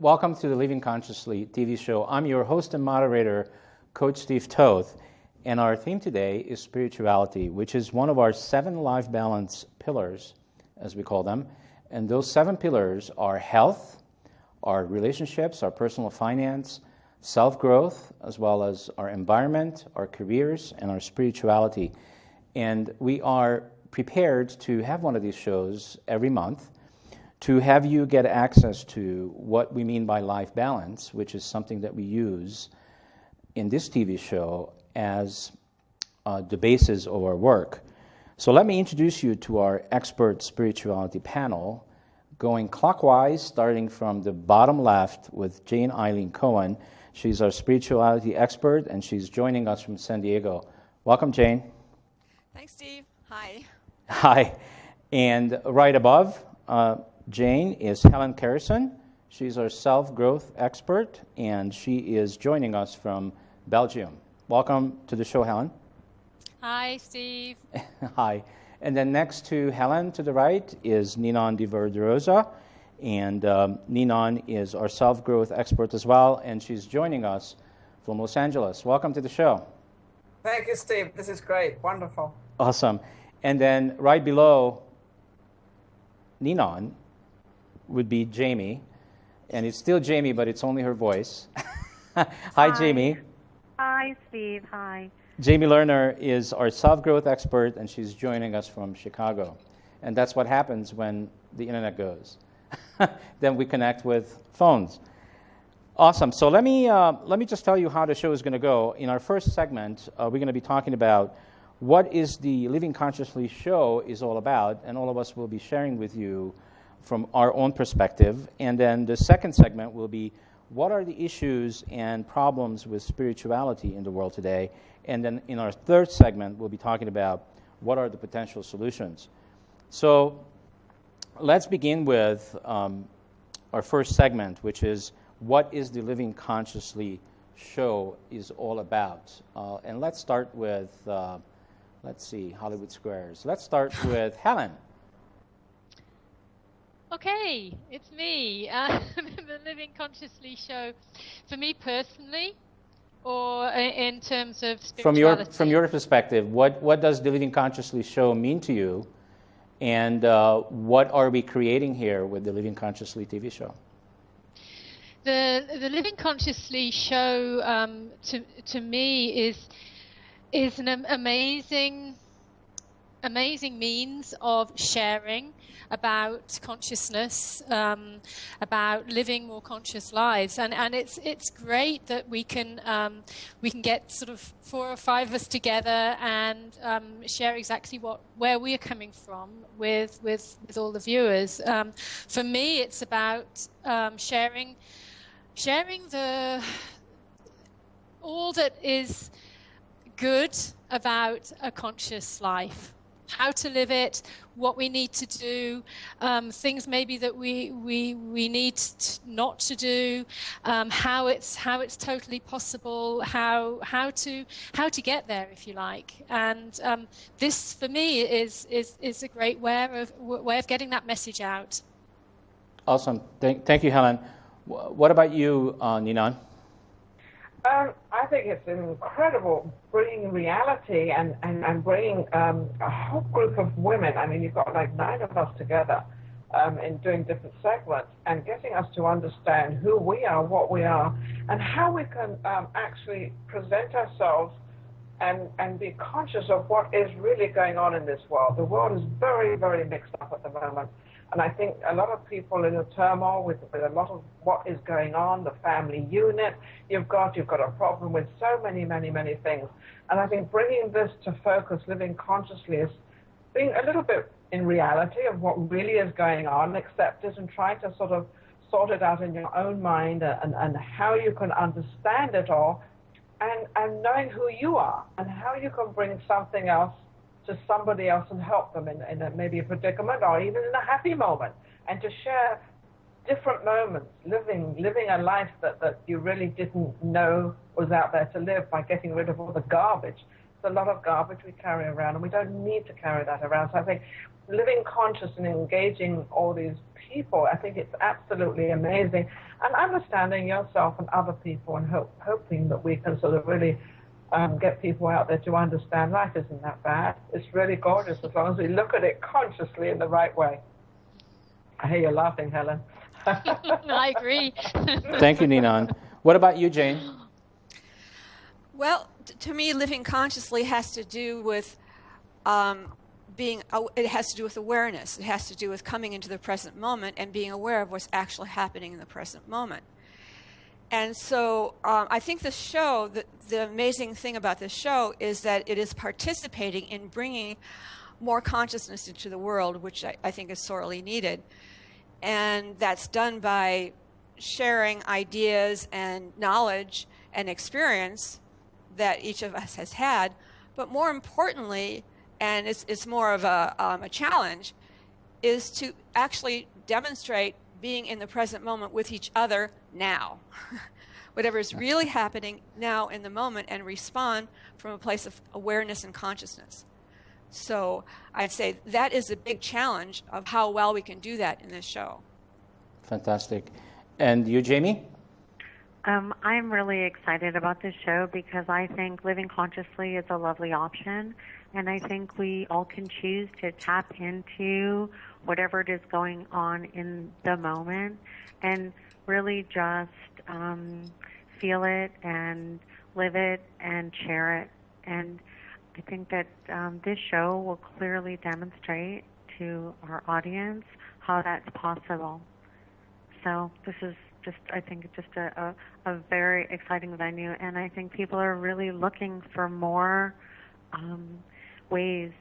Welcome to the Living Consciously TV show. I'm your host and moderator, Coach Steve Toth, and our theme today is spirituality, which is one of our 7 life balance pillars, as we call them. And those 7 pillars are health, our relationships, our personal finance, self-growth, as well as our environment, our careers, and our spirituality. And we are prepared to have one of these shows every month to have you get access to what we mean by life balance, which is something that we use in this TV show as the basis of our work. So let me introduce you to our expert spirituality panel, going clockwise, starting from the bottom left with Jane Eileen Cohen. She's our spirituality expert, and she's joining us from San Diego. Welcome, Jane. Thanks, Steve. Hi. Hi. And right above Jane is Helen Kerrison. She's our self-growth expert, and she is joining us from Belgium. Welcome to the show, Helen. Hi, Steve. Hi. And then next to Helen to the right is Ninon de Verderosa, and Ninon is our self-growth expert as well, and she's joining us from Los Angeles. Welcome to the show. Thank you, Steve. This is great. Wonderful. Awesome. And then right below Ninon would be Jamie, and it's still Jamie, but it's only her voice. Hi, Jamie. Hi, Steve. Hi. Jamie Lerner is our self-growth expert, and she's joining us from Chicago. And that's what happens when the internet goes. Then we connect with phones. Awesome. So let me just tell you how the show is going to go. In our first segment, we're going to be talking about what is the Living Consciously show is all about, and all of us will be sharing with you from our own perspective. And then the second segment will be what are the issues and problems with spirituality in the world today. And then in our third segment, we'll be talking about what are the potential solutions. So let's begin with our first segment, which is what is the Living Consciously show is all about. And let's start with, let's see, Hollywood Squares. Let's start with Helen. Okay, it's me. The Living Consciously show, for me personally, or in terms of spirituality? From your perspective, what does the Living Consciously show mean to you, and what are we creating here with the Living Consciously TV show? The Living Consciously show, to me, is an amazing means of sharing about consciousness, about living more conscious lives, and it's great that we can get sort of 4 or 5 of us together and share exactly where we are coming from with all the viewers. For me, it's about sharing all that is good about a conscious life. How to live it, what we need to do, things maybe that we need not to do, how it's totally possible, how to get there, if you like. And this for me is a great way of getting that message out. Awesome. Thank you, Helen. What about you, Ninon? I think it's incredible bringing reality and bringing a whole group of women. I mean, you've got like 9 of us together in doing different segments and getting us to understand who we are, what we are, and how we can actually present ourselves and be conscious of what is really going on in this world. The world is very, very mixed up at the moment. And I think a lot of people in a turmoil with a lot of what is going on, the family unit, you've got a problem with so many things. And I think bringing this to focus, living consciously, is being a little bit in reality of what really is going on, accept it and try to sort of sort it out in your own mind and how you can understand it all and knowing who you are and how you can bring something else to somebody else and help them in maybe a predicament or even in a happy moment, and to share different moments, living a life that you really didn't know was out there to live by getting rid of all the garbage. a lot of garbage we carry around, and we don't need to carry that around. So I think living conscious and engaging all these people, I think it's absolutely amazing. And understanding yourself and other people, and hoping that we can sort of really get people out there to understand life isn't that bad. It's really gorgeous as long as we look at it consciously in the right way. I hear you laughing, Helen. I agree. Thank you, Ninan. What about you, Jane? Well, to me, living consciously has to do with it has to do with awareness. It has to do with coming into the present moment and being aware of what's actually happening in the present moment. And so I think the show, the amazing thing about this show is that it is participating in bringing more consciousness into the world, which I think is sorely needed. And that's done by sharing ideas and knowledge and experience that each of us has had. But more importantly, and it's more of a challenge, is to actually demonstrate being in the present moment with each other now. Whatever is really happening now in the moment, and respond from a place of awareness and consciousness. So I'd say that is a big challenge of how well we can do that in this show. Fantastic. And you, Jamie? I'm really excited about this show because I think living consciously is a lovely option, and I think we all can choose to tap into whatever it is going on in the moment and really just feel it and live it and share it. And I think that this show will clearly demonstrate to our audience how that's possible. So this is just, I think, just a very exciting venue, and I think people are really looking for more ways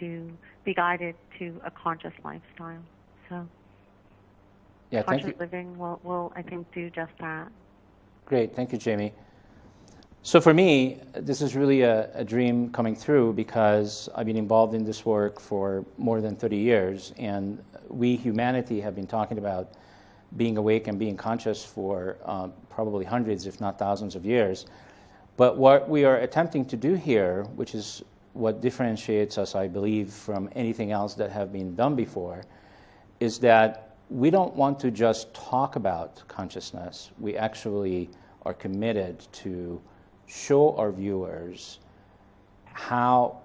to be guided to a conscious lifestyle. So Yeah, conscious living will, I think, do just that. Great, thank you, Jamie. So for me, this is really a dream coming through because I've been involved in this work for more than 30 years, and we, humanity, have been talking about being awake and being conscious for probably hundreds, if not thousands of years. But what we are attempting to do here, which is what differentiates us, I believe, from anything else that have been done before, is that we don't want to just talk about consciousness. We actually are committed to show our viewers how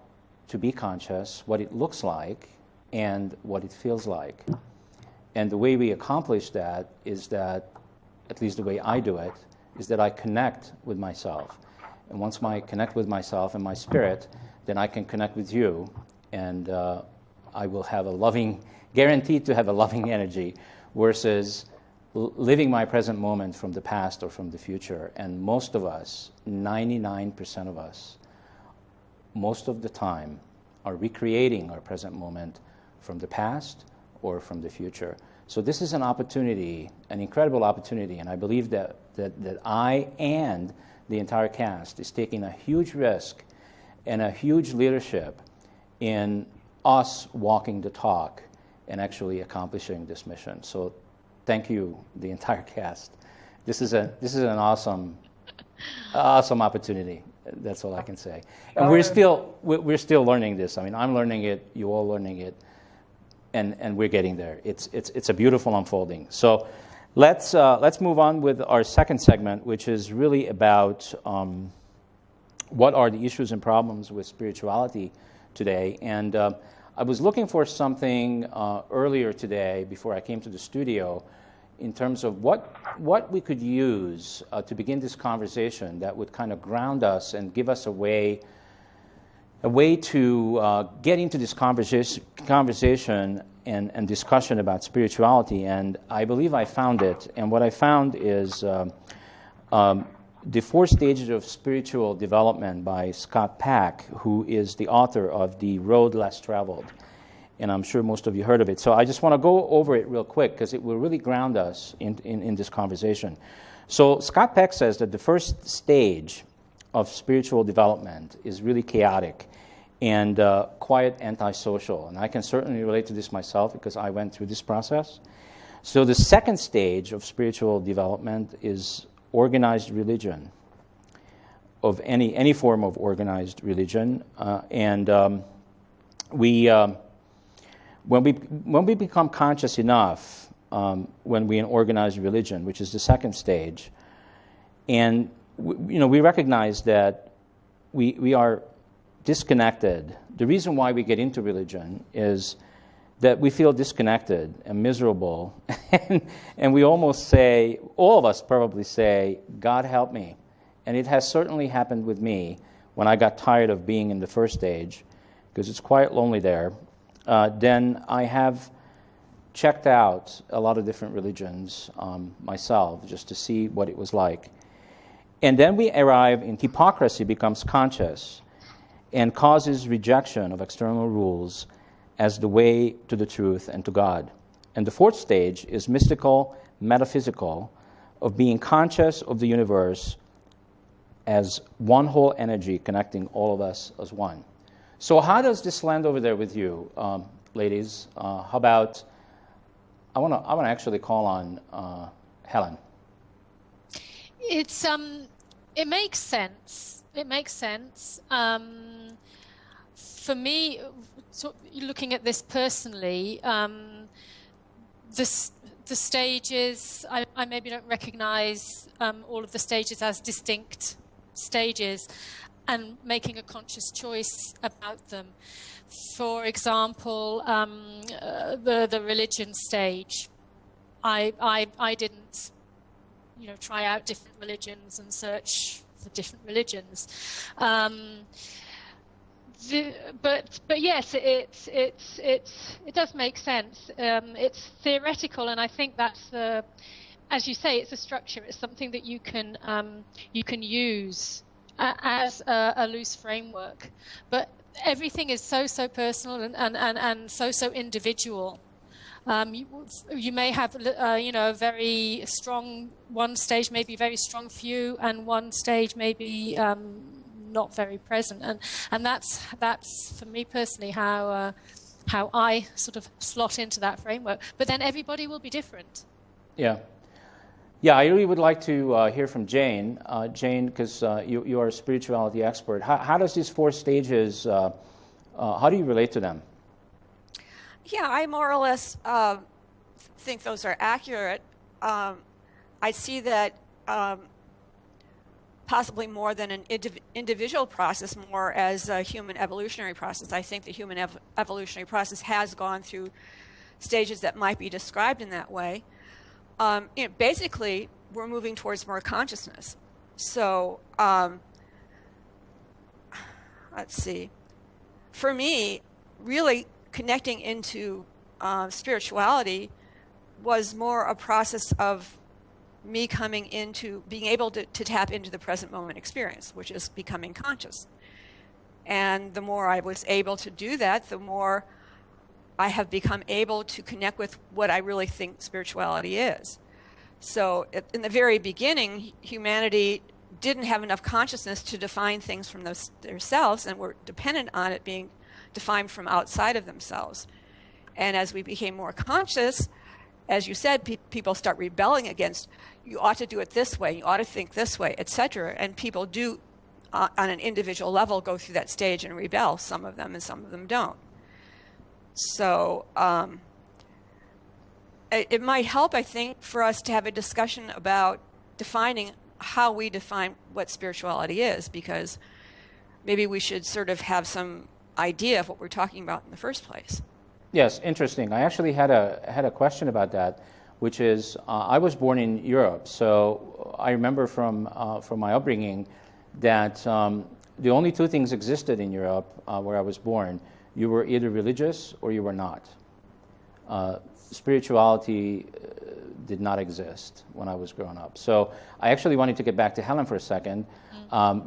to be conscious, what it looks like, and what it feels like. And the way we accomplish that is that, at least the way I do it, is that I connect with myself. And once I connect with myself and my spirit, then I can connect with you, and I will have guaranteed to have a loving energy, versus living my present moment from the past or from the future. And most of us, 99% of us, most of the time, are recreating our present moment from the past or from the future. So this is an opportunity, an incredible opportunity, and I believe that I and the entire cast is taking a huge risk and a huge leadership in us walking the talk and actually accomplishing this mission. So thank you, the entire cast. This is an awesome opportunity. That's all I can say. And we're still learning this. I mean, I'm learning it. You all learning it, and we're getting there. It's a beautiful unfolding. So let's move on with our second segment, which is really about what are the issues and problems with spirituality today. And I was looking for something earlier today before I came to the studio in terms of what we could use to begin this conversation that would kind of ground us and give us a way to get into this conversation and discussion about spirituality. And I believe I found it. And what I found is The 4 Stages of Spiritual Development by Scott Peck, who is the author of The Road Less Traveled. And I'm sure most of you heard of it. So I just want to go over it real quick because it will really ground us in this conversation. So Scott Peck says that the first stage of spiritual development is really chaotic and quiet, antisocial. And I can certainly relate to this myself because I went through this process. So the second stage of spiritual development is organized religion. of any form of organized religion, when we become conscious enough, when we in organized religion, which is the second stage, and we recognize that we are disconnected. The reason why we get into religion is that we feel disconnected and miserable, and we almost say, all of us probably say, God help me. And it has certainly happened with me when I got tired of being in the first stage, because it's quite lonely there. Then I have checked out a lot of different religions myself, just to see what it was like. And then we arrive in hypocrisy becomes conscious and causes rejection of external rules as the way to the truth and to God. And the fourth stage is mystical, metaphysical, of being conscious of the universe as one whole energy connecting all of us as one. So how does this land over there with you, ladies? How about, I want to actually call on Helen. It makes sense. It makes sense. For me, looking at this personally, the stages, I maybe don't recognize all of the stages as distinct stages and making a conscious choice about them. For example, the religion stage, I didn't try out different religions and search for different religions. But yes, it does make sense. It's theoretical, and I think that's as you say, it's a structure. It's something that you can use as a loose framework. But everything is so personal and so individual. You may have a very strong one stage, maybe very strong for you, and one stage maybe not very present, and that's for me personally how I sort of slot into that framework. But then everybody will be different. Yeah, I really would like to hear from Jane. Jane, because you are a spirituality expert. How does these four stages? How do you relate to them? Yeah, I more or less think those are accurate. I see that possibly more than an individual process, more as a human evolutionary process. I think the human evolutionary process has gone through stages that might be described in that way. Basically, we're moving towards more consciousness. So, let's see. For me, really connecting into spirituality was more a process of me coming into being able to tap into the present moment experience, which is becoming conscious. And the more I was able to do that, the more I have become able to connect with what I really think spirituality is. So in the very beginning, humanity didn't have enough consciousness to define things from themselves, and were dependent on it being defined from outside of themselves. And as we became more conscious, as you said, people start rebelling against, you ought to do it this way, you ought to think this way, etc. And people do, on an individual level, go through that stage and rebel, some of them, and some of them don't. So it might help, I think, for us to have a discussion about defining how we define what spirituality is, because maybe we should sort of have some idea of what we're talking about in the first place. Yes, interesting. I actually had a question about that, which is I was born in Europe, so I remember from my upbringing that the only two things existed in Europe where I was born. You were either religious or you were not. Spirituality did not exist when I was growing up. So I actually wanted to get back to Helen for a second,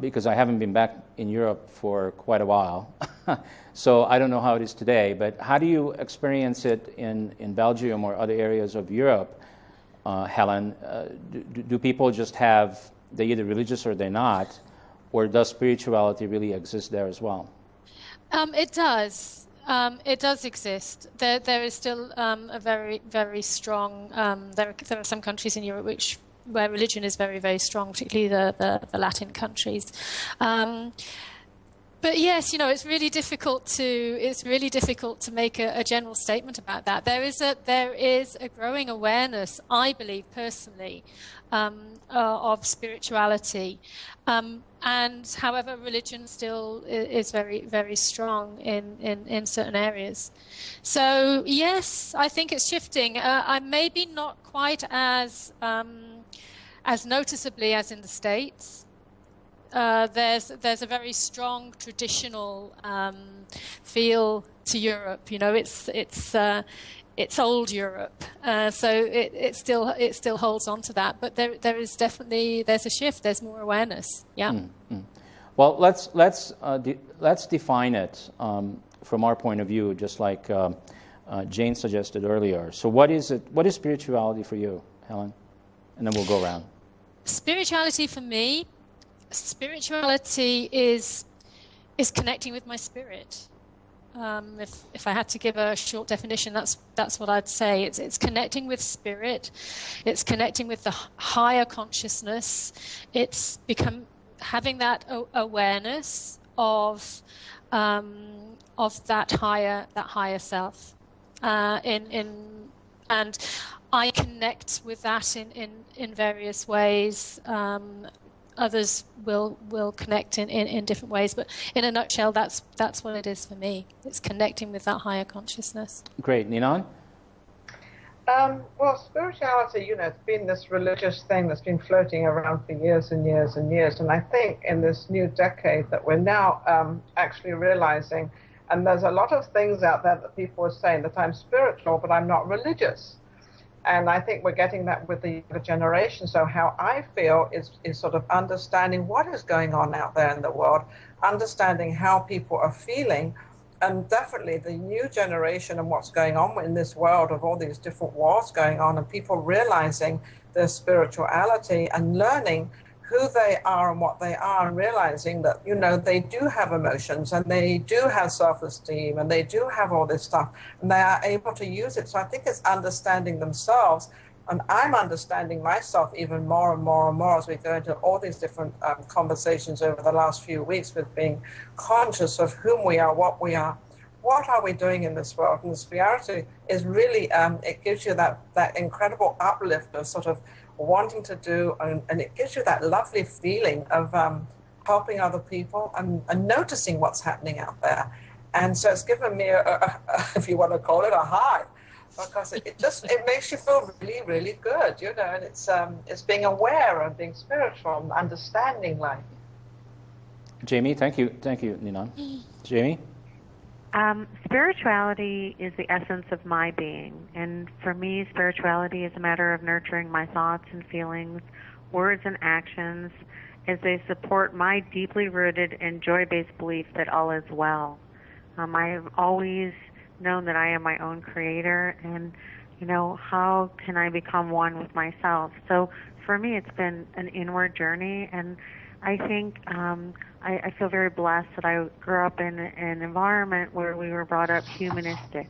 because I haven't been back in Europe for quite a while. So I don't know how it is today, but how do you experience it in Belgium or other areas of Europe, Helen? Do people just have, they're either religious or they're not, or does spirituality really exist there as well? It does. It does exist. There is still a very, very strong. There are some countries in Europe which where religion is very, very strong, particularly the Latin countries. But yes, it's really difficult to make a general statement about that. There is a growing awareness, I believe personally, of spirituality, and however, religion still is very, very strong in certain areas. So yes, I think it's shifting. I'm maybe not quite as noticeably as in the States. There's a very strong traditional feel to Europe. It's old Europe, so it still holds on to that. But there's a shift. There's more awareness. Yeah. Mm-hmm. Well, let's define it from our point of view, just like Jane suggested earlier. So what is it? What is spirituality for you, Helen? And then we'll go around. Spirituality for me. Spirituality is connecting with my spirit. If I had to give a short definition, that's what I'd say. It's connecting with spirit. It's connecting with the higher consciousness. It's having that awareness of that higher self. And I connect with that in various ways. Others will connect in different ways, but in a nutshell, that's what it is for me. It's connecting with that higher consciousness. Great. Ninan? Well, spirituality, it's been this religious thing that's been floating around for years and years and years, and I think in this new decade that we're now actually realizing, and there's a lot of things out there that people are saying that I'm spiritual, but I'm not religious. And I think we're getting that with the younger generation. So how I feel is sort of understanding what is going on out there in the world, understanding how people are feeling, and definitely the new generation and what's going on in this world of all these different wars going on, and people realizing their spirituality and learning who they are and what they are, and realizing that, they do have emotions and they do have self-esteem and they do have all this stuff and they are able to use it. So I think it's understanding themselves, and I'm understanding myself even more and more and more as we go into all these different conversations over the last few weeks, with being conscious of whom we are, what are we doing in this world. And the spirituality is really, it gives you that incredible uplift of sort of wanting to do, and it gives you that lovely feeling of helping other people and noticing what's happening out there. And so it's given me if you want to call it, a high, because it makes you feel really, really good, and it's being aware and being spiritual and understanding life. Jamie, thank you, Ninan. Jamie? Spirituality is the essence of my being, and for me, spirituality is a matter of nurturing my thoughts and feelings, words and actions, as they support my deeply rooted and joy-based belief that all is well. I've always known that I am my own creator, and how can I become one with myself? So for me, it's been an inward journey, and I think I feel very blessed that I grew up in an environment where we were brought up humanistic.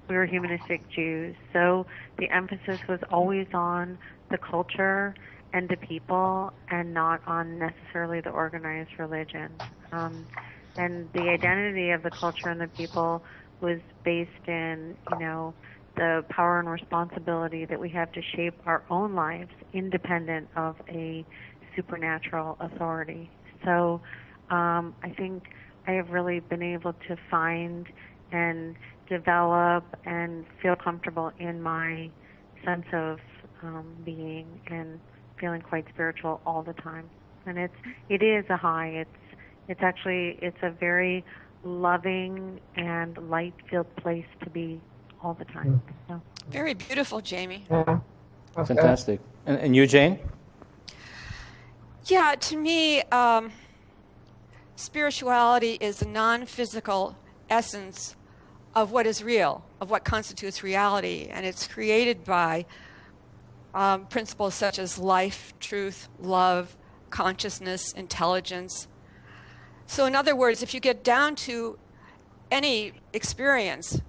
We were humanistic Jews. So the emphasis was always on the culture and the people, and not on necessarily the organized religion. And the identity of the culture and the people was based in, the power and responsibility that we have to shape our own lives independent of a supernatural authority. So I think I have really been able to find and develop and feel comfortable in my sense of being and feeling quite spiritual all the time. And it is a high. It's a very loving and light-filled place to be all the time. So. Very beautiful, Jamie. Yeah. Fantastic. And you, Jane? Yeah, to me, spirituality is the non-physical essence of what is real, of what constitutes reality, and it's created by principles such as life, truth, love, consciousness, intelligence. So in other words, if you get down to any experience,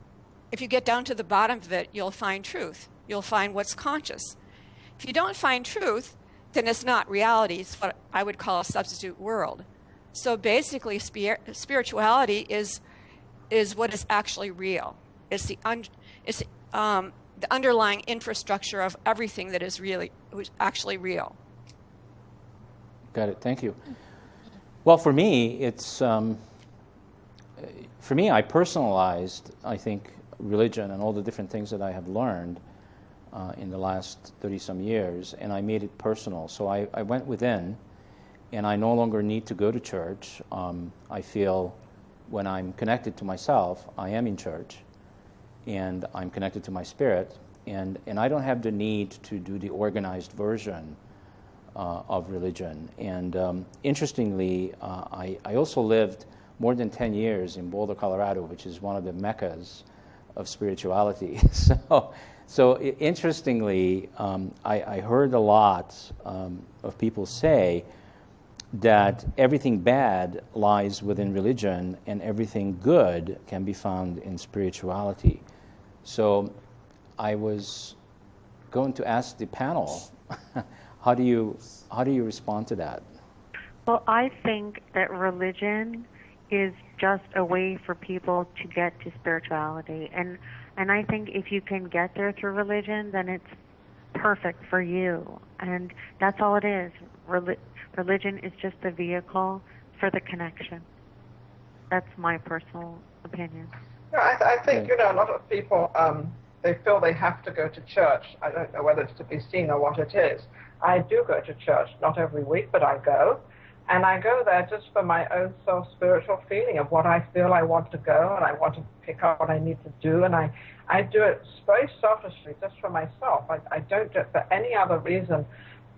if you get down to the bottom of it, you'll find truth. You'll find what's conscious. If you don't find truth, then it's not reality. It's what I would call a substitute world. So basically, spirituality is what is actually real. It's the underlying infrastructure of everything that is actually real. Got it. Thank you. Well, for me, I personalized, I think, religion and all the different things that I have learned in the last 30-some years, and I made it personal. So I went within, and I no longer need to go to church. I feel when I'm connected to myself, I am in church, and I'm connected to my spirit, and I don't have the need to do the organized version of religion. And interestingly, I also lived more than 10 years in Boulder, Colorado, which is one of the meccas of spirituality. So interestingly, I heard a lot of people say that everything bad lies within religion and everything good can be found in spirituality. So I was going to ask the panel, how do you respond to that? Well, I think that religion is just a way for people to get to spirituality. And I think if you can get there through religion, then it's perfect for you. And that's all it is. Religion is just a vehicle for the connection. That's my personal opinion. Yeah, I think, a lot of people, they feel they have to go to church. I don't know whether it's to be seen or what it is. I do go to church, not every week, but I go. And I go there just for my own spiritual feeling of what I feel I want to go, and I want to pick up what I need to do. And I do it very selfishly, just for myself. I don't do it for any other reason.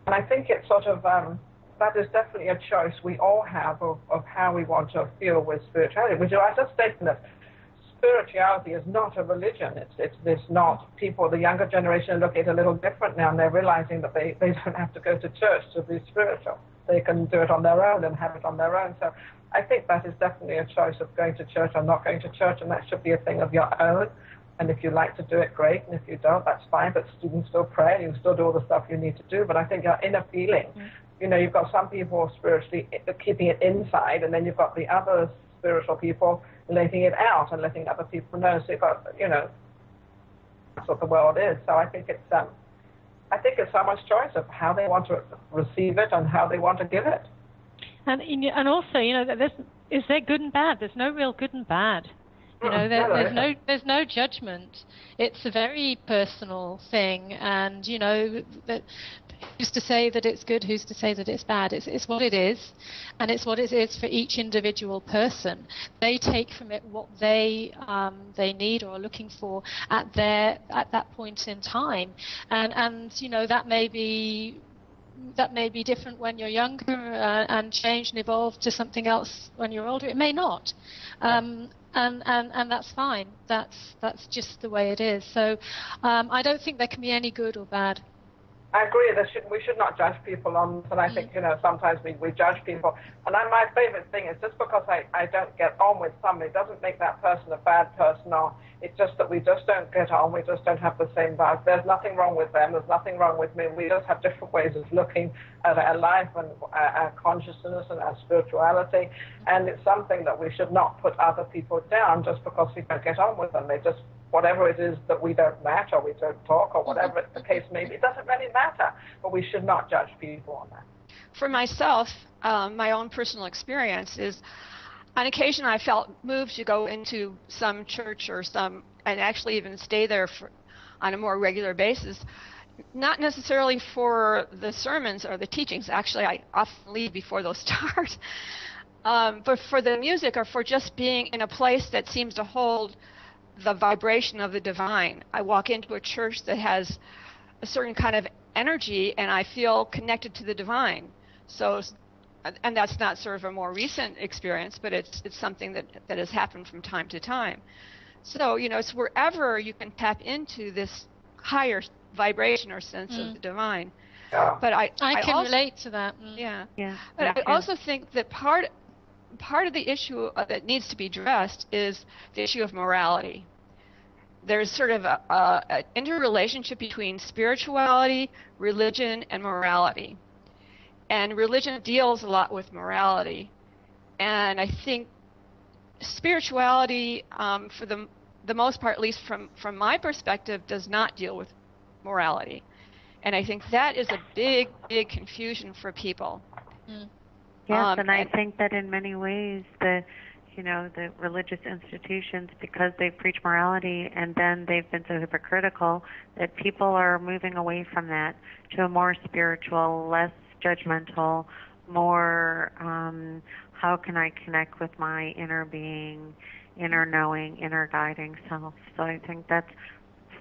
And I think it's sort of, that is definitely a choice we all have of how we want to feel with spirituality. Which I just stated that spirituality is not a religion. It's not people, the younger generation look at it a little different now, and they're realizing that they don't have to go to church to be spiritual. They can do it on their own and have it on their own. So I think that is definitely a choice of going to church or not going to church, and that should be a thing of your own. And if you like to do it, great. And if you don't, that's fine. But you can still pray. You can still do all the stuff you need to do. But I think your inner feeling, you've got some people spiritually keeping it inside, and then you've got the other spiritual people letting it out and letting other people know. So you've got, that's what the world is. So I think it's someone's choice of how they want to receive it and how they want to give it. And also, is there good and bad? There's no real good and bad. There's no judgment. It's a very personal thing, and that who's to say that it's good? Who's to say that it's bad? It's what it is, and it's what it is for each individual person. They take from it what they need or are looking for at that point in time, and that may be different when you're younger and change and evolve to something else when you're older. It may not. And that's fine. That's just the way it is. So I don't think there can be any good or bad. I agree. We should not judge people on this, and I think sometimes we judge people. And my favorite thing is just because I don't get on with somebody doesn't make that person a bad person. Or it's just that we just don't get on. We just don't have the same vibe. There's nothing wrong with them. There's nothing wrong with me. We just have different ways of looking at our life and our consciousness and our spirituality. And it's something that we should not put other people down just because we don't get on with them. They just, whatever it is that we don't match or we don't talk or whatever the case may be, it doesn't really matter. But we should not judge people on that. For myself, my own personal experience is, on occasion I felt moved to go into some church or and actually even stay there on a more regular basis, not necessarily for the sermons or the teachings. Actually, I often leave before those start. But for the music or for just being in a place that seems to hold the vibration of the divine. I walk into a church that has a certain kind of energy, and I feel connected to the divine. So, and that's not sort of a more recent experience, but it's something that has happened from time to time. So, it's wherever you can tap into this higher vibration or sense of the divine. Yeah. But I can also relate to that. Yeah. But I also think that part of the issue that needs to be addressed is the issue of morality. There's sort of an interrelationship between spirituality, religion, and morality. And religion deals a lot with morality. And I think spirituality, for the most part, at least from my perspective, does not deal with morality. And I think that is a big, big confusion for people. Mm. Yes, and I think that in many ways the religious institutions, because they preach morality and then they've been so hypocritical, that people are moving away from that to a more spiritual, less judgmental, more how can I connect with my inner being, inner knowing, inner guiding self. So I think that's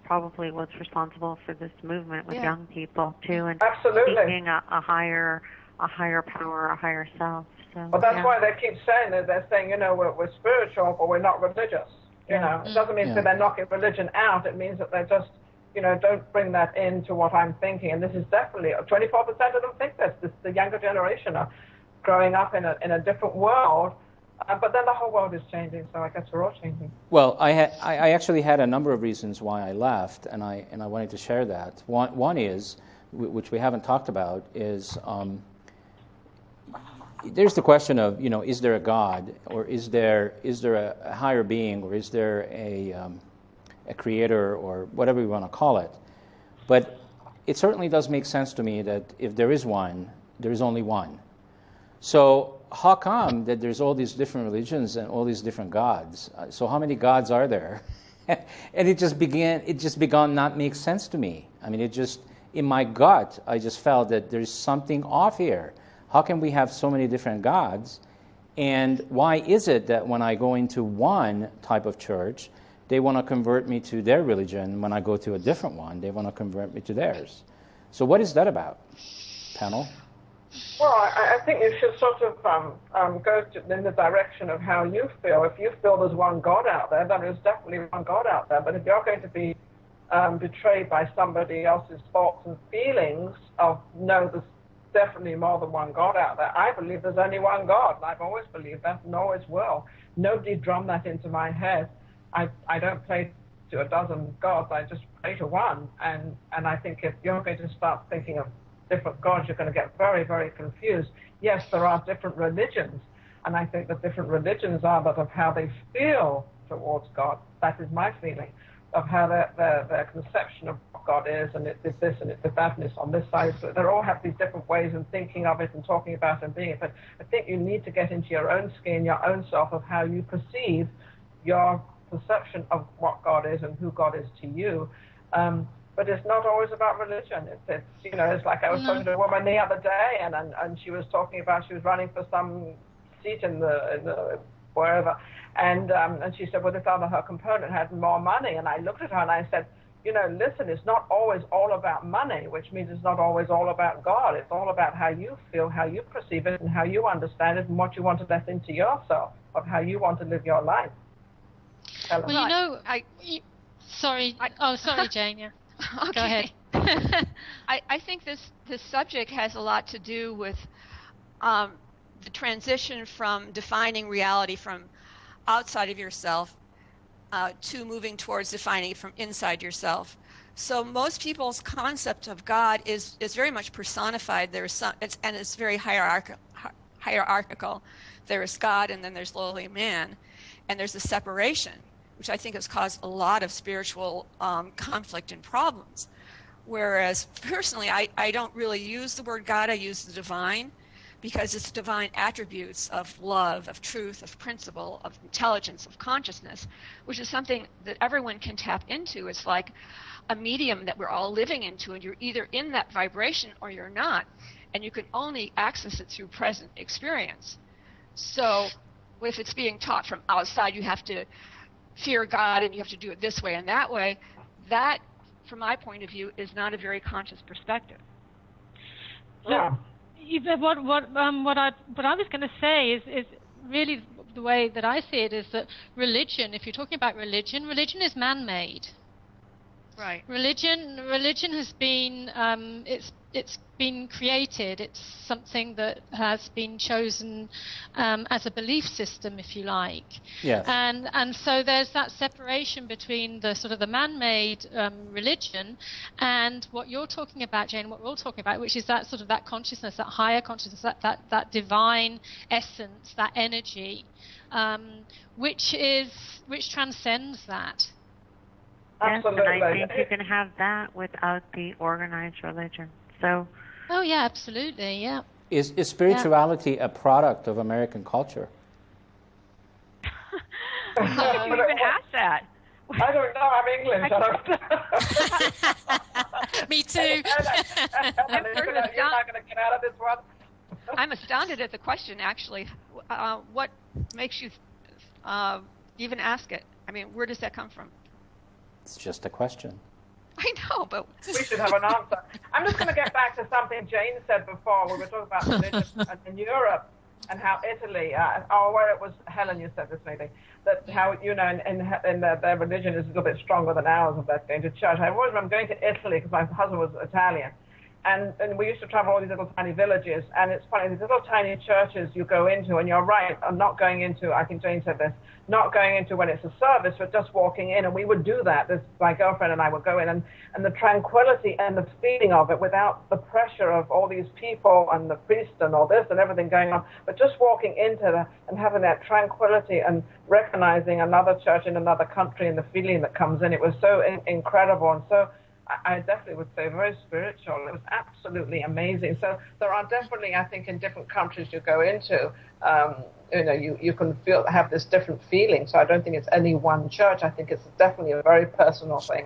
probably what's responsible for this movement with young people too, and seeking a higher power, a higher self. So, well, that's why they keep saying that. They're saying, we're spiritual, but we're not religious. It doesn't mean that they're knocking religion out. It means that they're just, don't bring that into what I'm thinking. And this is definitely 24% of them think this. The younger generation are growing up in a different world. But then the whole world is changing, so I guess we're all changing. Well, I actually had a number of reasons why I left, and I wanted to share that. One is, which we haven't talked about, is there's the question of, is there a God, or is there a higher being, or is there a creator, or whatever we want to call it. But it certainly does make sense to me that if there is one, there is only one. So how come that there's all these different religions and all these different gods? So how many gods are there? And it just began not make sense to me. I mean, in my gut, I just felt that there's something off here. How can we have so many different gods? And why is it that when I go into one type of church, they want to convert me to their religion? When I go to a different one, they want to convert me to theirs. So what is that about, panel? Well, I think you should sort of go in the direction of how you feel. If you feel there's one God out there, then there's definitely one God out there. But if you're going to be betrayed by somebody else's thoughts and feelings of, no, there's definitely more than one God out there, I believe there's only one God. I've always believed that and always will. Nobody drummed that into my head. I don't pray to a dozen gods. I just pray to one. And I think if you're going to start thinking of different gods, you're going to get very, very confused. Yes, there are different religions, and I think that different religions are, but of how they feel towards God. That is my feeling of how their conception of what God is, and it did this and it did that, and it's on this side. So they all have these different ways of thinking of it and talking about it and being it. But I think you need to get into your own skin, your own self, of how you perceive your perception of what God is and who God is to you. But it's not always about religion. It's like I was talking to a woman the other day, and she was talking about, she was running for some seat in the wherever, and she said, well, this her component had more money, and I looked at her and I said, listen, it's not always all about money, which means it's not always all about God. It's all about how you feel, how you perceive it, and how you understand it, and what you want to let into yourself, of how you want to live your life. Well, sorry, Jane, yeah. Okay. Go ahead. I think this subject has a lot to do with the transition from defining reality from outside of yourself to moving towards defining it from inside yourself. So most people's concept of God is very much personified. It's very hierarchical. There's God, and then there's lowly man, and there's a separation, which I think has caused a lot of spiritual conflict and problems. Whereas personally, I don't really use the word God, I use the divine, because it's divine attributes of love, of truth, of principle, of intelligence, of consciousness, which is something that everyone can tap into. It's like a medium that we're all living into, and you're either in that vibration or you're not, and you can only access it through present experience. So if it's being taught from outside, you have to fear God and you have to do it this way and that way, that, from my point of view, is not a very conscious perspective. Yeah. What I was going to say is really the way that I see it is that religion, if you're talking about religion is man-made. Right. Religion has been it's been created. It's something that has been chosen as a belief system, if you like. Yes. And so there's that separation between the sort of the man-made religion and what you're talking about, Jane, what we're all talking about, which is that sort of that consciousness, that higher consciousness, that divine essence, that energy, which transcends that. Absolutely. Yes, and I think you can have that without the organized religion. So. Oh yeah, absolutely, yeah. Is spirituality a product of American culture? How did you even ask that? I don't know. I'm English. I don't. Me too. You're not going to get out of this one. I'm astounded at the question, actually. What makes you even ask it? I mean, where does that come from? It's just a question. I know, but We should have an answer. I'm just going to get back to something Jane said before. We were talking about religion in Europe and how Italy, where it was, Helen, you said this maybe, that how, you know, in their religion is a little bit stronger than ours of that going to church. I always remember going to Italy because my husband was Italian. And we used to travel all these little tiny villages, and it's funny, these little tiny churches you go into, and you're right, I'm not going into, I think Jane said this, not going into when it's a service, but just walking in, and we would do that. My girlfriend and I would go in, and the tranquility and the feeling of it without the pressure of all these people and the priest and all this and everything going on, but just walking into that and having that tranquility and recognizing another church in another country and the feeling that comes in, it was so incredible, and so I definitely would say very spiritual. It was absolutely amazing. So there are definitely, I think, in different countries you go into, you can have this different feeling. So I don't think it's any one church. I think it's definitely a very personal thing.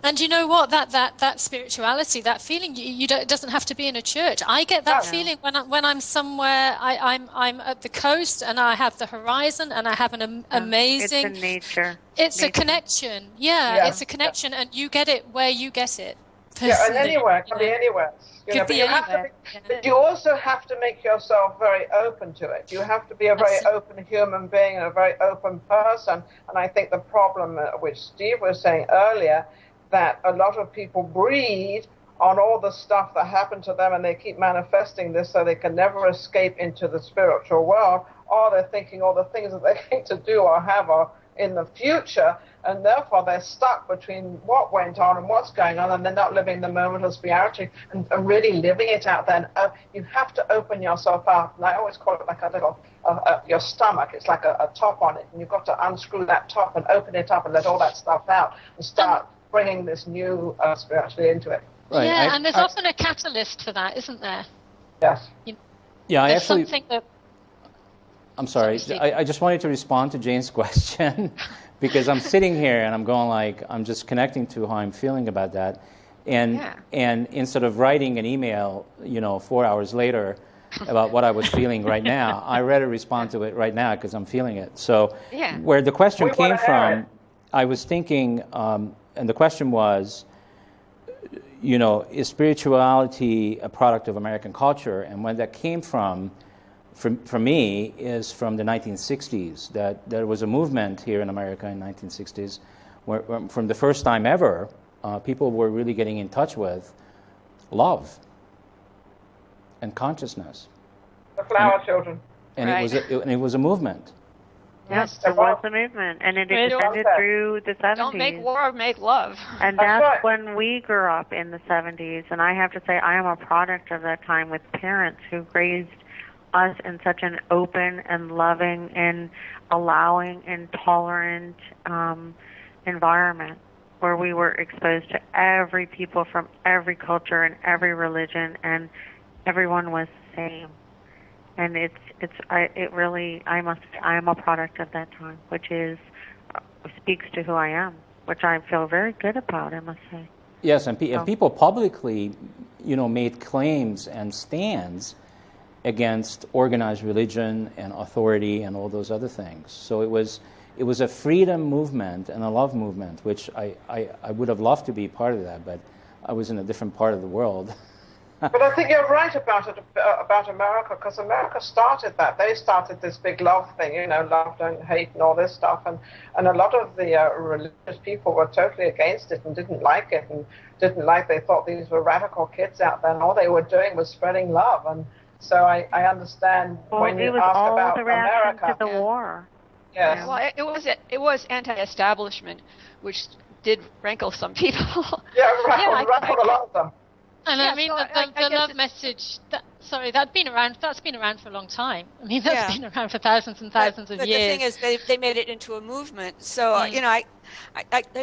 And you know what? That spirituality, that feeling, it doesn't have to be in a church. I get that feeling when I'm somewhere. I'm at the coast and I have the horizon and I have an amazing. It's in nature. It's a connection. Yeah, it's a connection, and you get it where you get it. Yeah, and anywhere. It can be anywhere. Could be anywhere. But you also have to make yourself very open to it. You have to be a very open human being and a very open person. And I think the problem, which Steve was saying earlier, that a lot of people breed on all the stuff that happened to them, and they keep manifesting this so they can never escape into the spiritual world, or they're thinking all the things that they're going to do or have or in the future, and therefore they're stuck between what went on and what's going on, and they're not living the moment of reality and really living it out then. You have to open yourself up, and I always call it like a little, your stomach, it's like a top on it, and you've got to unscrew that top and open it up and let all that stuff out and start bringing this new spirituality into it. Right. Yeah, and there's often a catalyst for that, isn't there? Yes. I actually. Something that. I'm sorry. I just wanted to respond to Jane's question because I'm sitting here and I'm going I'm just connecting to how I'm feeling about that, and instead of writing an email, 4 hours later about what I was feeling right now, I rather respond to it right now because I'm feeling it. So where the question came from, I was thinking. And the question was, is spirituality a product of American culture? And where that came from, for me, is from the 1960s. That there was a movement here in America in the 1960s where from the first time ever, people were really getting in touch with love and consciousness. The Flower Children. And it was a movement. Yes, it was a movement, and it extended through the 70s. Don't make war, make love. And that's when we grew up in the 70s, and I have to say I am a product of that time with parents who raised us in such an open and loving and allowing and tolerant environment where we were exposed to every people from every culture and every religion, and everyone was the same. And I am a product of that time, which speaks to who I am, which I feel very good about, I must say. Yes, and people publicly, made claims and stands against organized religion and authority and all those other things. So it was a freedom movement and a love movement, which I would have loved to be part of that, but I was in a different part of the world. But I think you're right about America, because America started that. They started this big love thing, love, don't hate, and all this stuff. And a lot of the religious people were totally against it and didn't like it, and they thought these were radical kids out there, and all they were doing was spreading love. And so I understand when you ask about America. To the war. Yes. Well, it was anti-establishment, which did rankle some people. Yeah, rankled a lot of them. And Yeah, I mean, so the love message, that's been around for a long time. I mean, that's been around for thousands and thousands of but years. The thing is, they made it into a movement. So, I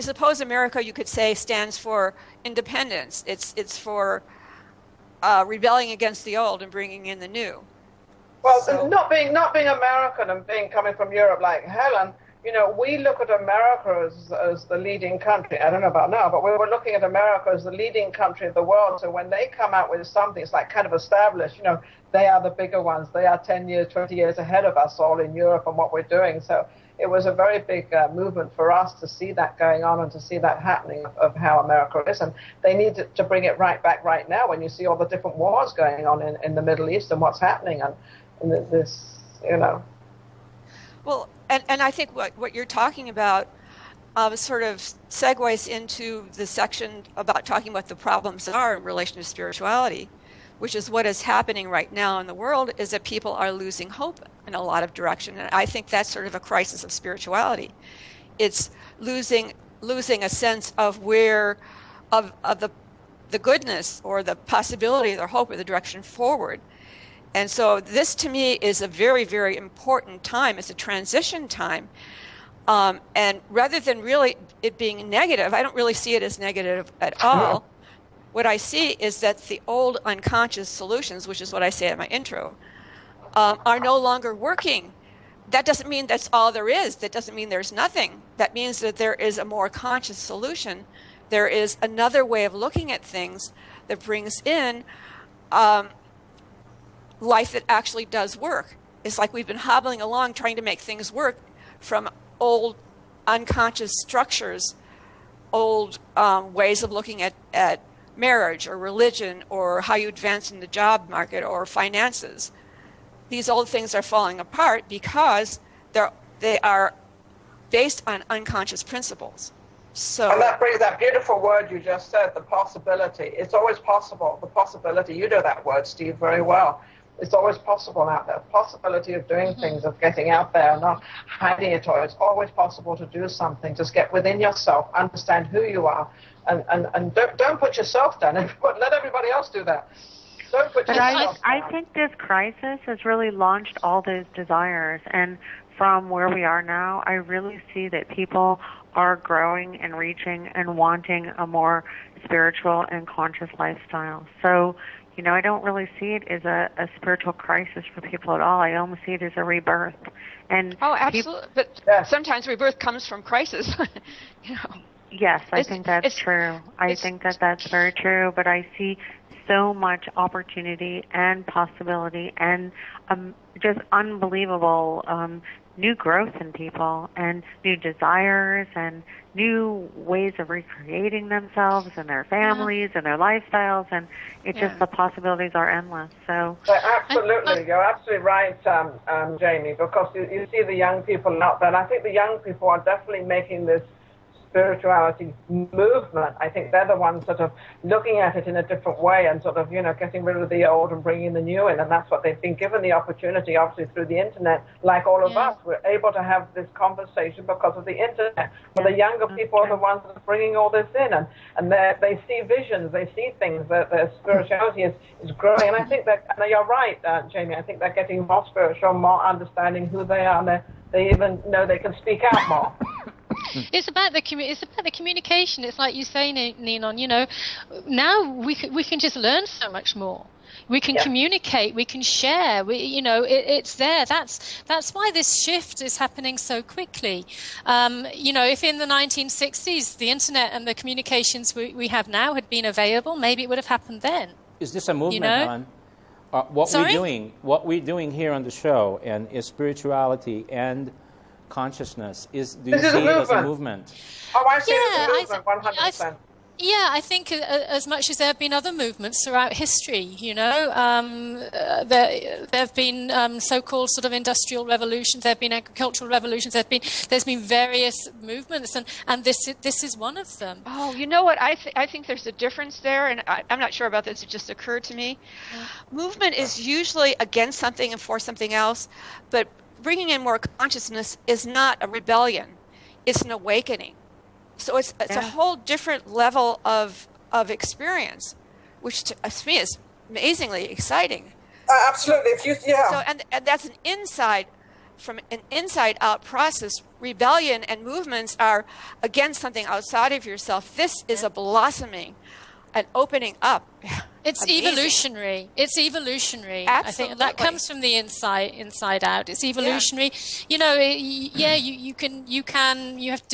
suppose America, you could say, stands for independence. It's for rebelling against the old and bringing in the new. Well, so, not being American and coming from Europe like Helen, we look at America as the leading country. I don't know about now, but we were looking at America as the leading country of the world. So when they come out with something, it's like kind of established. They are the bigger ones. They are 10 years, 20 years ahead of us all in Europe and what we're doing. So it was a very big movement for us to see that going on and to see that happening of how America is. And they need to bring it right back right now when you see all the different wars going on in the Middle East and what's happening and this. Well, and I think what you're talking about sort of segues into the section about talking about the problems are in relation to spirituality, which is what is happening right now in the world, is that people are losing hope in a lot of direction. And I think that's sort of a crisis of spirituality. It's losing a sense of where, of the goodness or the possibility or the hope or the direction forward. And so this, to me, is a very, very important time. It's a transition time. And rather than really it being negative, I don't really see it as negative at all. What I see is that the old unconscious solutions, which is what I say in my intro, are no longer working. That doesn't mean that's all there is. That doesn't mean there's nothing. That means that there is a more conscious solution. There is another way of looking at things that brings in life that actually does work. It's like we've been hobbling along trying to make things work from old unconscious structures, old ways of looking at marriage or religion or how you advance in the job market or finances. These old things are falling apart because they are based on unconscious principles. So, and that brings that beautiful word you just said, the possibility. It's always possible, the possibility. You know that word, Steve, very well. It's always possible out there. Possibility of doing things, of getting out there and not hiding it all. It's always possible to do something. Just get within yourself, understand who you are, and don't put yourself down. Let everybody else do that. Don't put yourself down. I think this crisis has really launched all those desires. And from where we are now, I really see that people are growing and reaching and wanting a more spiritual and conscious lifestyle. So, I don't really see it as a spiritual crisis for people at all. I almost see it as a rebirth. And absolutely. But sometimes rebirth comes from crisis. Yes, I think that's true. I think that's very true. But I see so much opportunity and possibility and just unbelievable new growth in people and new desires and new ways of recreating themselves and their families and their lifestyles, and just the possibilities are endless. So absolutely, you're absolutely right, Jamie, because you see the young people out there, and I think the young people are definitely making this spirituality movement. I think they're the ones sort of looking at it in a different way and sort of, getting rid of the old and bringing the new in. And that's what they've been given the opportunity, obviously, through the internet, like all of us. We're able to have this conversation because of the internet. But the younger people are the ones that are bringing all this in. And they see visions, they see things, their spirituality is growing. And I think that, and you're right, Jamie, I think they're getting more spiritual, more understanding who they are, and they even know they can speak out more. It's about the communication. It's like you say, Ninon. Now we can just learn so much more. We can communicate. We can share. It's there. That's why this shift is happening so quickly. If in the 1960s the internet and the communications we have now had been available, maybe it would have happened then. Is this a movement, Hon? What we're doing here on the show, and is spirituality and consciousness, do you see it as a movement? Oh, I see it as a movement, 100%. Yeah, I think as much as there have been other movements throughout history, there have been so-called sort of industrial revolutions, there have been agricultural revolutions, there's been various movements, and this is one of them. Oh, you know what? I think there's a difference there, and I'm not sure about this. It just occurred to me. Movement is usually against something and for something else, but bringing in more consciousness is not a rebellion. It's an awakening. So it's a whole different level of experience, which to me is amazingly exciting. Absolutely. So and that's from an inside out process. Rebellion and movements are against something outside of yourself. This is a blossoming, an opening up. It's Amazing. Evolutionary. It's evolutionary. Absolutely. I think that comes from the inside out. It's evolutionary. You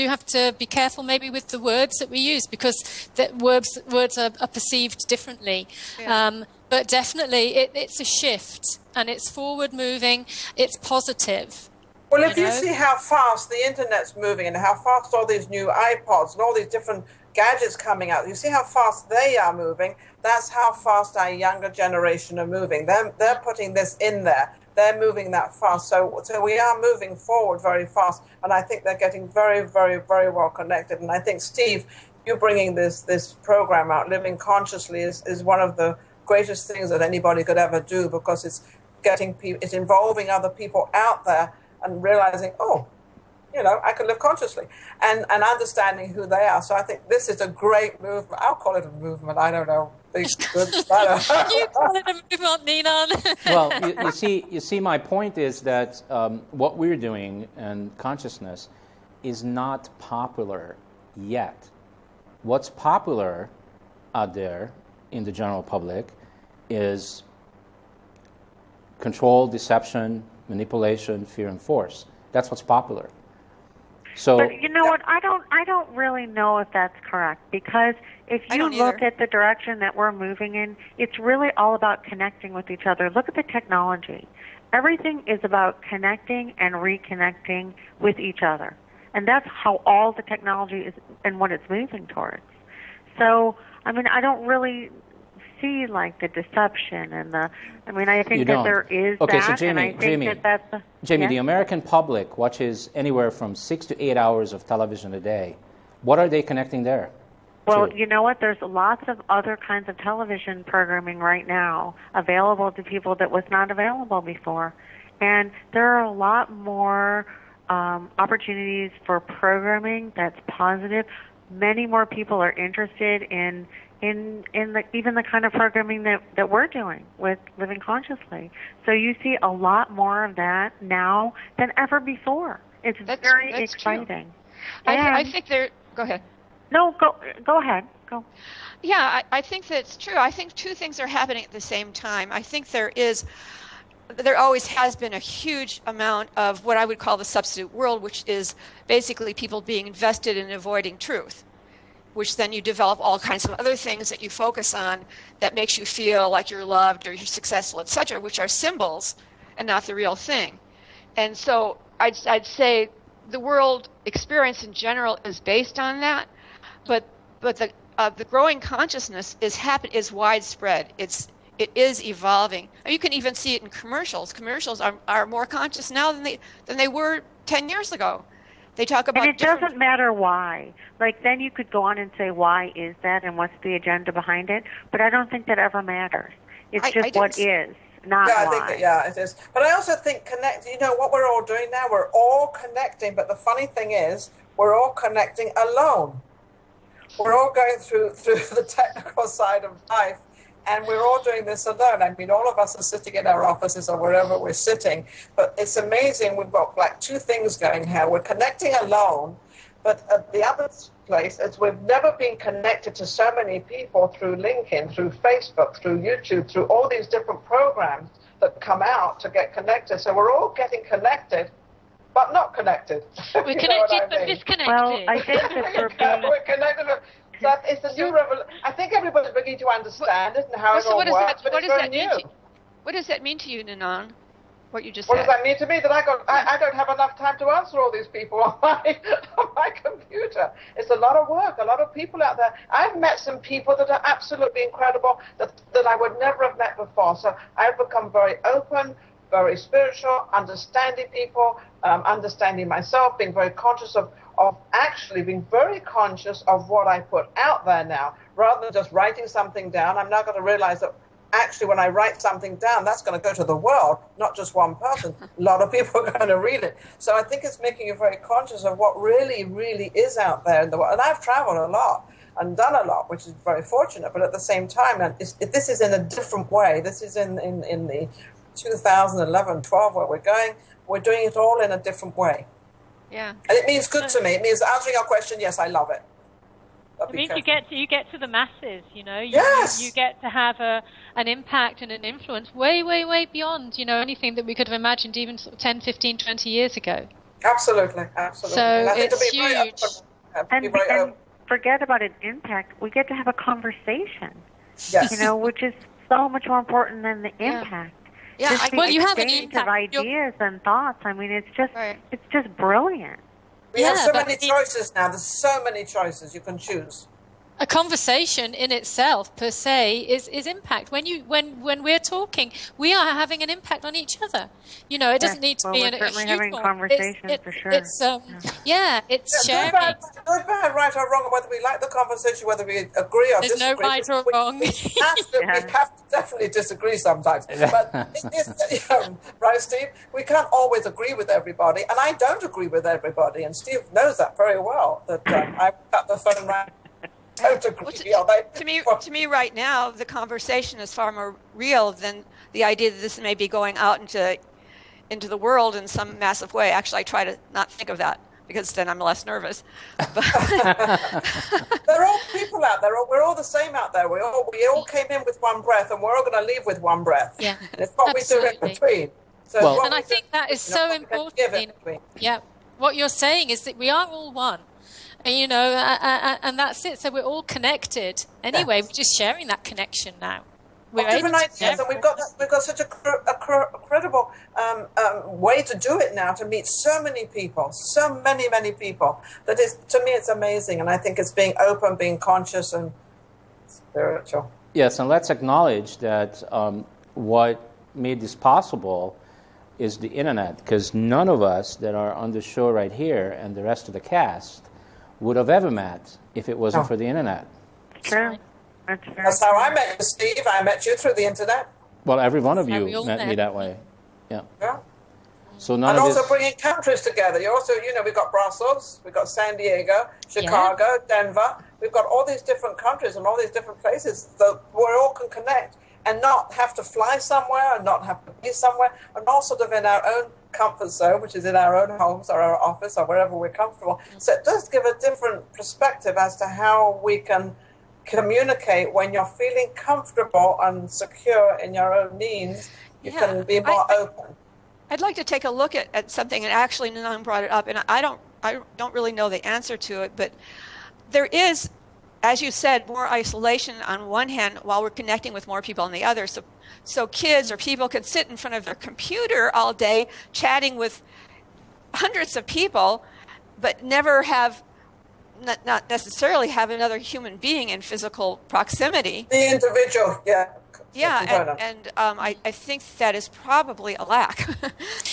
have to be careful maybe with the words that we use, because words are perceived differently. Yeah. But definitely it's a shift, and it's forward moving. It's positive. Well, if you see how fast the internet's moving and how fast all these new iPods and all these different gadgets coming out, you see how fast they are moving. That's how fast our younger generation are moving. They're putting this in there. They're moving that fast. So we are moving forward very fast. And I think they're getting very, very, very well connected. And I think, Steve, you bringing this program out, Living Consciously, is one of the greatest things that anybody could ever do, because it's involving other people out there and realizing, I can live consciously, and understanding who they are. So I think this is a great movement. I'll call it a movement. I don't know. You call it a movement, Ninan. Well, you see, my point is that what we're doing in consciousness is not popular yet. What's popular out there in the general public is control, deception, manipulation, fear, and force. That's what's popular. So, but you know what? I don't really know if that's correct, because if you look at the direction that we're moving in, it's really all about connecting with each other. Look at the technology. Everything is about connecting and reconnecting with each other. And that's how all the technology is and what it's moving towards. So, I don't really see like the deception and I think that there is okay, that. So Jamie, the American public watches anywhere from 6 to 8 hours of television a day. What are they connecting there? Well, you know what? There's lots of other kinds of television programming right now available to people that was not available before. And there are a lot more opportunities for programming that's positive. Many more people are interested in even the kind of programming that we're doing with Living Consciously. So you see a lot more of that now than ever before. It's very exciting. I think there. Go ahead. No, go ahead. Go. Yeah, I think that's true. I think two things are happening at the same time. I think there always has been a huge amount of what I would call the substitute world, which is basically people being invested in avoiding truth, which then you develop all kinds of other things that you focus on that makes you feel like you're loved or you're successful, etc., which are symbols and not the real thing. And so I'd say the world experience in general is based on that, but the growing consciousness is widespread. It is evolving. You can even see it in commercials. Commercials are more conscious now than they were 10 years ago. They talk about, and it doesn't matter why. Like, then you could go on and say, why is that and what's the agenda behind it? But I don't think that ever matters. It's just what is, not why. I think it is. But I also think what we're all doing now? We're all connecting, but the funny thing is, we're all connecting alone. We're all going through the technical side of life, and we're all doing this alone. All of us are sitting in our offices or wherever we're sitting, but it's amazing. We've got like two things going here. We're connecting alone, but at the other place is we've never been connected to so many people through LinkedIn, through Facebook, through YouTube, through all these different programs that come out to get connected. So we're all getting connected, but not connected. We're connected but disconnected. Well, I think that we're connected. That it's a new revolution. I think everybody's beginning to understand it and how it all works, but it's very new. What does that mean to you, Ninan? what you just What said. does that mean to me? That I don't have enough time to answer all these people on my computer. It's a lot of work, a lot of people out there. I've met some people that are absolutely incredible that I would never have met before. So I've become very open, very spiritual, understanding people, understanding myself, being very conscious of actually being very conscious of what I put out there now, rather than just writing something down. I'm now going to realize that actually when I write something down, that's going to go to the world, not just one person. A lot of people are going to read it. So I think it's making you very conscious of what really, really is out there in the world. And I've traveled a lot and done a lot, which is very fortunate. But at the same time, and this is in a different way. This is in the 2011-12 where we're going. We're doing it all in a different way. Yeah. And it means good to me. It means answering your question, yes, I love it. It means you get to the masses, you know. Yes. You get to have an impact and an influence way, way, way beyond, you know, anything that we could have imagined even sort of 10, 15, 20 years ago. Absolutely, absolutely. So And I think it's to be very huge. open, And forget about an impact. We get to have a conversation, yes. you know, which is so much more important than the impact. Yeah, Just the well, you have an exchange impact. of ideas and thoughts. I mean, it's just Right. brilliant. We have Yeah, so but many choices now. There's so many choices you can choose. A conversation in itself per se is impact. When we're talking, we are having an impact on each other. You know, it doesn't need to well, be we're a certainly huge having one. conversations for sure. It's it's Good, sharing. bad, right or wrong, whether we like the conversation, whether we agree or There's no disagree. right or wrong. We have to definitely disagree sometimes. But right, Steve? We can't always agree with everybody, and I don't agree with everybody, and Steve knows that very well, that I cut the phone right. Don't agree. Well, to me, right now, the conversation is far more real than the idea that this may be going out into the world in some massive way. Actually, I try to not think of that because then I'm less nervous. But There are all people out there. We're all the same out there. We all came in with one breath, and we're all going to leave with one breath. Yeah, It's what we do in absolutely. between. So Well- what And we I think do, that is you know, so what we can important. give in Nina. between. Yeah, what you're saying is that we are all one. And, you know, and that's it. So we're all connected. Anyway, Yes. we're just sharing that connection now. Of different ideas, and we've got such a credible way to do it now, to meet so many people, so many people, that is, to me, it's amazing. And I think it's being open, being conscious, and spiritual. Yes, and let's acknowledge that what made this possible is the internet, because none of us that are on the show right here and the rest of the cast would have ever met if it wasn't for the internet. True. That's very That's how true. I met you, Steve. I met you through the internet. Well, every one of That's how you we all met me met. that way. Yeah. Yeah. So none And of also this. bringing countries together. You also, we've got Brussels, we've got San Diego, Chicago, Denver. We've got all these different countries and all these different places that we all can connect and not have to fly somewhere and not have to be somewhere, and all sort of in our own comfort zone, which is in our own homes or our office or wherever we're comfortable. So it does give a different perspective as to how we can communicate when you're feeling comfortable and secure in your own means. You can be more open. I'd like to take a look at something, and actually Nan brought it up, and I don't really know the answer to it, but there is, as you said, more isolation on one hand while we're connecting with more people on the other. So kids or people can sit in front of their computer all day chatting with hundreds of people, but never have, not necessarily have another human being in physical proximity. The individual, Yeah, and I think that is probably a lack.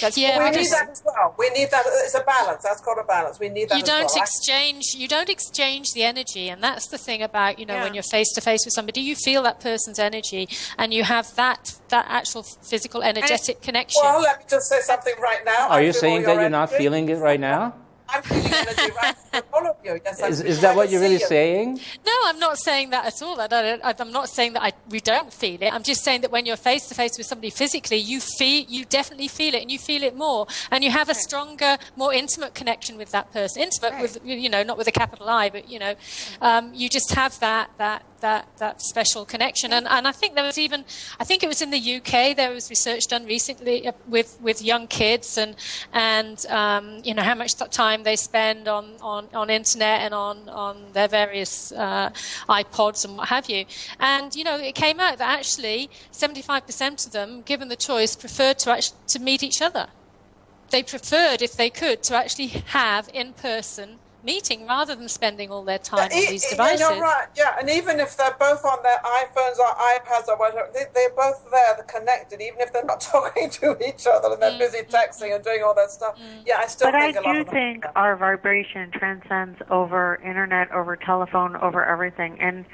That's Yeah, we because need that as well. We need that. It's a balance. That's called a balance. We need that you as don't well. you don't exchange the energy, and that's the thing about, you know, Yeah. when you're face to face with somebody, you feel that person's energy, and you have that actual physical energetic connection. Well, let me just say something right now. Are I you feel saying all that your you're not energy. feeling it right now? I'm feeling energy right from all of you. Yes, I'm Is feeling that I what can you're see really you. saying? No, I'm not saying that at all. I'm not saying that we don't feel it. I'm just saying that when you're face to face with somebody physically, you definitely feel it, and you feel it more, and you have a stronger, more intimate connection with that person. Intimate with, you know, not with a capital I, but, you know, you just have that that special connection. And I think there was even, I think it was in the UK, there was research done recently with young kids and how much time they spend on internet and on their various iPods and what have you. And it came out that actually 75% of them, given the choice, preferred to meet each other. They preferred, if they could, to actually have in-person meeting rather than spending all their time on these devices. You're right. Yeah, and even if they're both on their iPhones or iPads or whatever, they're both there, they're connected, even if they're not talking to each other and they're busy texting and doing all that stuff. Yeah, I still think a lot of them. But I do think our vibration transcends over internet, over telephone, over everything. And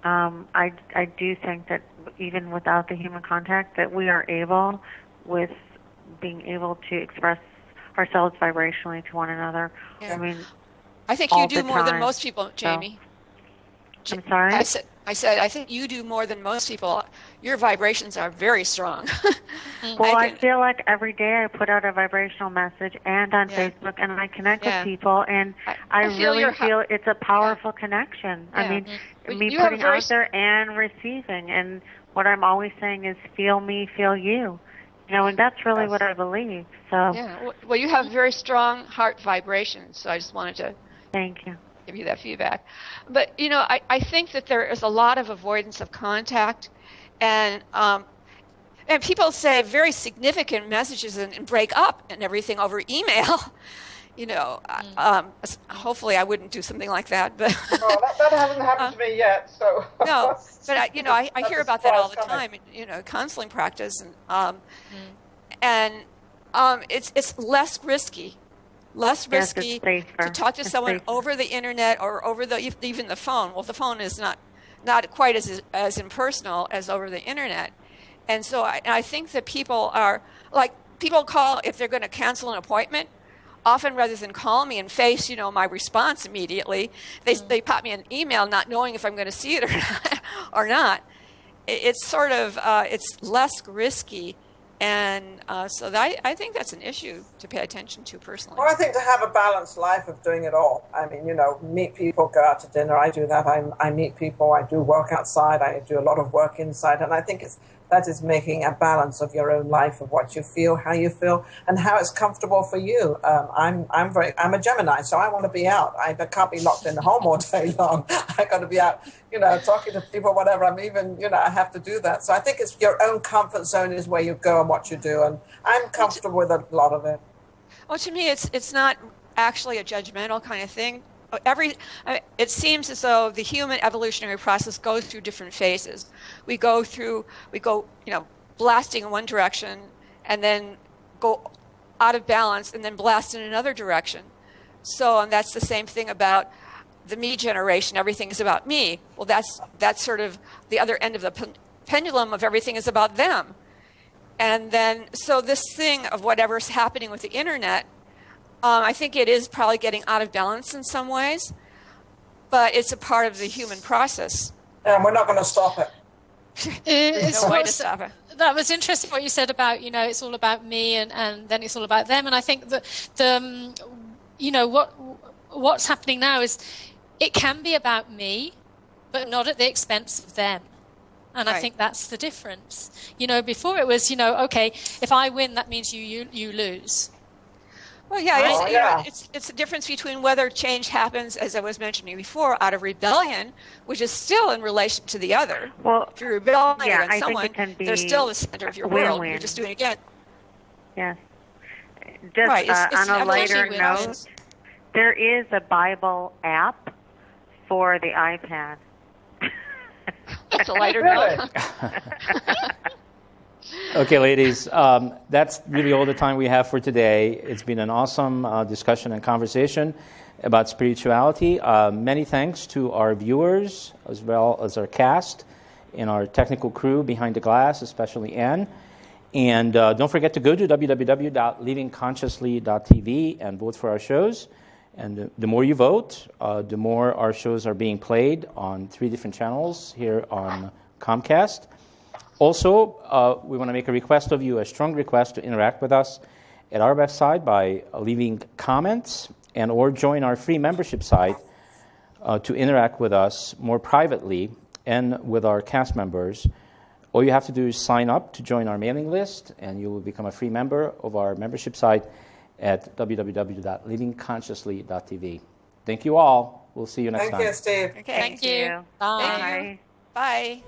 I do think that even without the human contact, that we are able, with being able to express ourselves vibrationally to one another. Yeah. I mean, I think you do more than most people, Jamie. So, I'm sorry? I said, I think you do more than most people. Your vibrations are very strong. Well, I feel like every day I put out a vibrational message and on Facebook, and I connect with people, and I really feel it's a powerful connection. Yeah. I mean, me putting out there and receiving, and what I'm always saying is feel me, feel you. And that's really what I believe. So. Yeah. Well, you have very strong heart vibrations, so I just wanted to thank you. Give you that feedback. But, I think that there is a lot of avoidance of contact, and people say very significant messages and break up and everything over email. Hopefully I wouldn't do something like that. But that hasn't happened to me yet. So no, but I hear about that all the time. Counseling practice, and it's less risky. Less risky to talk to someone over the internet or over even the phone. Well, the phone is not quite as impersonal as over the internet. And so I think that people call if they're going to cancel an appointment. Often, rather than call me and face, my response immediately, they pop me an email, not knowing if I'm going to see it or not. It's sort of it's less risky. And so I think that's an issue to pay attention to personally. Well, I think to have a balanced life of doing it all. I mean, meet people, go out to dinner. I do that. I meet people. I do work outside. I do a lot of work inside. And I think that is making a balance of your own life, of what you feel, how you feel, and how it's comfortable for you. I'm a Gemini, so I want to be out. I can't be locked in the home all day long. I got to be out, talking to people, whatever. I'm even, I have to do that. So I think it's your own comfort zone is where you go and what you do, and I'm comfortable with a lot of it. Well, to me, it's not actually a judgmental kind of thing. It seems as though the human evolutionary process goes through different phases. We go, blasting in one direction and then go out of balance and then blast in another direction. So, and that's the same thing about the me generation. Everything is about me. Well, that's sort of the other end of the pendulum of everything is about them. And then, so this thing of whatever's happening with the internet, I think it is probably getting out of balance in some ways, but it's a part of the human process. And we're not going to stop it. There's no way to stop it. That was interesting what you said about, it's all about me and then it's all about them. And I think that what's happening now is it can be about me, but not at the expense of them. And right. I think that's the difference. Before it was, okay, if I win, that means you lose. Well, yeah, it's the difference between whether change happens, as I was mentioning before, out of rebellion, which is still in relation to the other. Well, if you're rebelling against someone, they're still the center of your world. You're just doing it again. Yes. Just right. On a lighter note, there is a Bible app for the iPad. That's a lighter note. Okay, ladies, that's really all the time we have for today. It's been an awesome discussion and conversation about spirituality. Many thanks to our viewers as well as our cast and our technical crew behind the glass, especially Anne. And don't forget to go to www.livingconsciously.tv and vote for our shows. And the more you vote, the more our shows are being played on 3 different channels here on Comcast. Also, we want to make a request of you, a strong request to interact with us at our website by leaving comments or join our free membership site to interact with us more privately and with our cast members. All you have to do is sign up to join our mailing list, and you will become a free member of our membership site at www.livingconsciously.tv. Thank you all. We'll see you next time. Thank you, Steve. Okay. Thank you. Bye. Thank you. Bye.